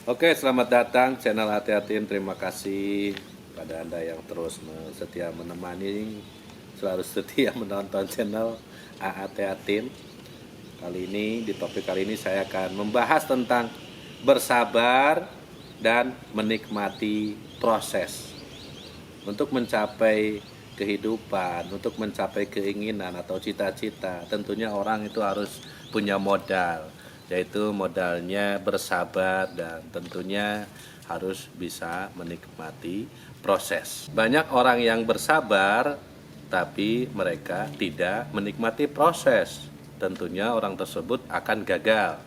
Oke, selamat datang channel Hati-Hatiin. Terima kasih pada Anda yang terus setia menemani, selalu setia menonton channel Hati-Hatiin. Di topik kali ini saya akan membahas tentang bersabar dan menikmati proses untuk mencapai kehidupan, untuk mencapai keinginan atau cita-cita. Tentunya orang itu harus punya modal, yaitu modalnya bersabar dan tentunya harus bisa menikmati proses. Banyak orang yang bersabar tapi mereka tidak menikmati proses. Tentunya orang tersebut akan gagal.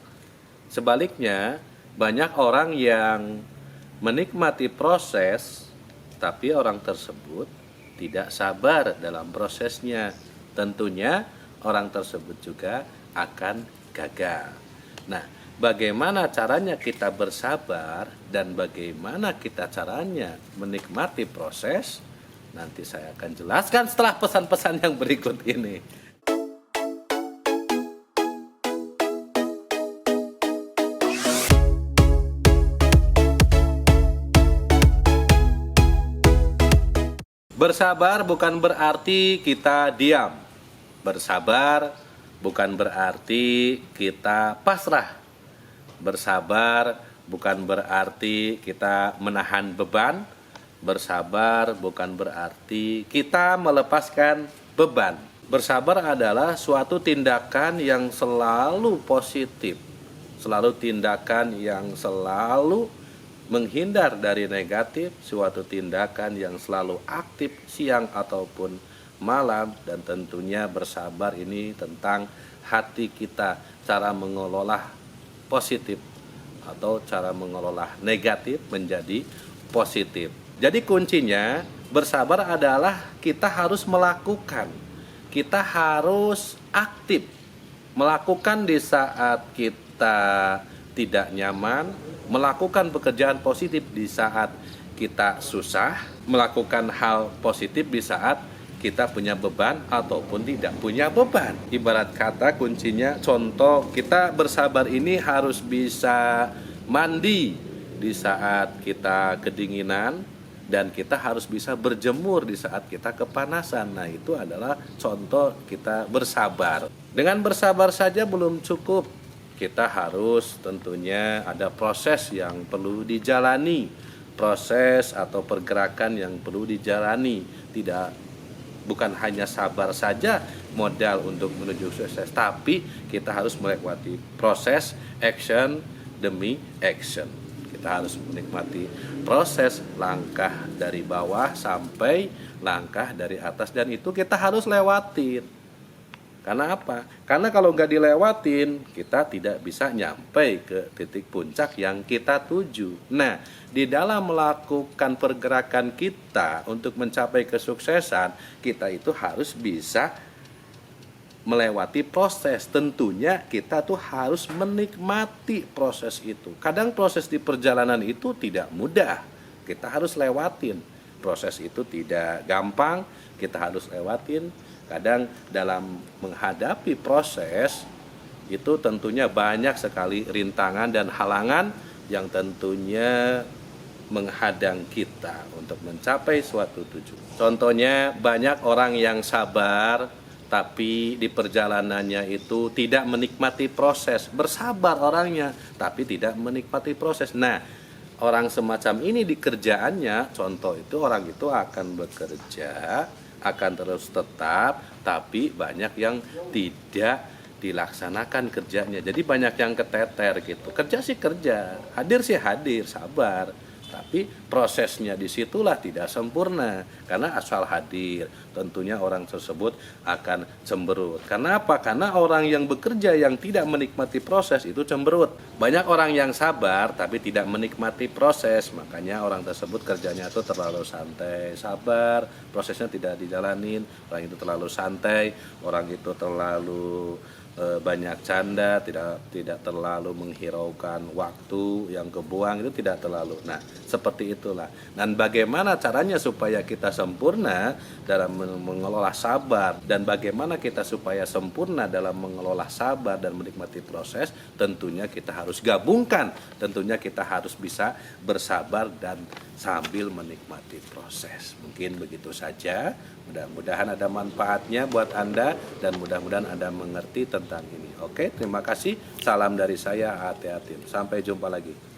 Sebaliknya, banyak orang yang menikmati proses tapi orang tersebut tidak sabar dalam prosesnya. Tentunya orang tersebut juga akan gagal. Nah, bagaimana caranya kita bersabar dan bagaimana kita caranya menikmati proses? Nanti saya akan jelaskan setelah pesan-pesan yang berikut ini. Bersabar bukan berarti kita diam. Bersabar bukan berarti kita pasrah. Bersabar bukan berarti kita menahan beban. Bersabar bukan berarti kita melepaskan beban. Bersabar adalah suatu tindakan yang selalu positif, selalu tindakan yang selalu menghindar dari negatif, suatu tindakan yang selalu aktif siang ataupun malam. Dan tentunya bersabar ini tentang hati kita, cara mengelola positif atau cara mengelola negatif menjadi positif. Jadi kuncinya bersabar adalah kita harus melakukan, kita harus aktif melakukan di saat kita tidak nyaman, melakukan pekerjaan positif di saat kita susah, melakukan hal positif di saat kita punya beban ataupun tidak punya beban. Ibarat kata kuncinya, contoh kita bersabar ini harus bisa mandi di saat kita kedinginan dan kita harus bisa berjemur di saat kita kepanasan. Nah, itu adalah contoh kita bersabar. Dengan bersabar saja belum cukup. Kita harus tentunya ada proses yang perlu dijalani, proses atau pergerakan yang perlu dijalani. Bukan hanya sabar saja modal untuk menuju sukses, tapi kita harus melewati proses, action demi action. Kita harus menikmati proses, langkah dari bawah sampai langkah dari atas, dan itu kita harus lewatin. Karena apa? Karena kalau nggak dilewatin, kita tidak bisa nyampe ke titik puncak yang kita tuju. Nah, di dalam melakukan pergerakan kita untuk mencapai kesuksesan, kita itu harus bisa melewati proses. Tentunya kita tuh harus menikmati proses itu. Kadang proses di perjalanan itu tidak mudah. Kita harus lewatin. Proses itu tidak gampang, kita harus lewatin. Kadang dalam menghadapi proses itu tentunya banyak sekali rintangan dan halangan yang tentunya menghadang kita untuk mencapai suatu tujuan. Contohnya, banyak orang yang sabar tapi di perjalanannya itu tidak menikmati proses. Bersabar orangnya tapi tidak menikmati proses. Nah, orang semacam ini di kerjaannya, contoh itu orang itu akan bekerja, akan terus tetap, tapi banyak yang tidak dilaksanakan kerjanya. Jadi banyak yang keteter gitu. Kerja sih kerja, hadir sih hadir, sabar. Tapi prosesnya disitulah tidak sempurna. Karena asal hadir, tentunya orang tersebut akan cemberut. Karena apa? Karena orang yang bekerja yang tidak menikmati proses itu cemberut. Banyak orang yang sabar tapi tidak menikmati proses. Makanya orang tersebut kerjanya itu terlalu santai, sabar, prosesnya tidak dijalanin. Orang itu terlalu santai, orang itu terlalu banyak canda, tidak terlalu menghiraukan waktu yang kebuang, itu tidak terlalu. Nah, seperti itulah. Dan bagaimana caranya supaya kita sempurna dalam mengelola sabar, dan bagaimana kita supaya sempurna dalam mengelola sabar dan menikmati proses, tentunya kita harus gabungkan. Tentunya kita harus bisa bersabar dan sambil menikmati proses. Mungkin begitu saja. Mudah-mudahan ada manfaatnya buat Anda dan mudah-mudahan Anda mengerti tentang ini. Oke, terima kasih. Salam dari saya, hati-hati. Sampai jumpa lagi.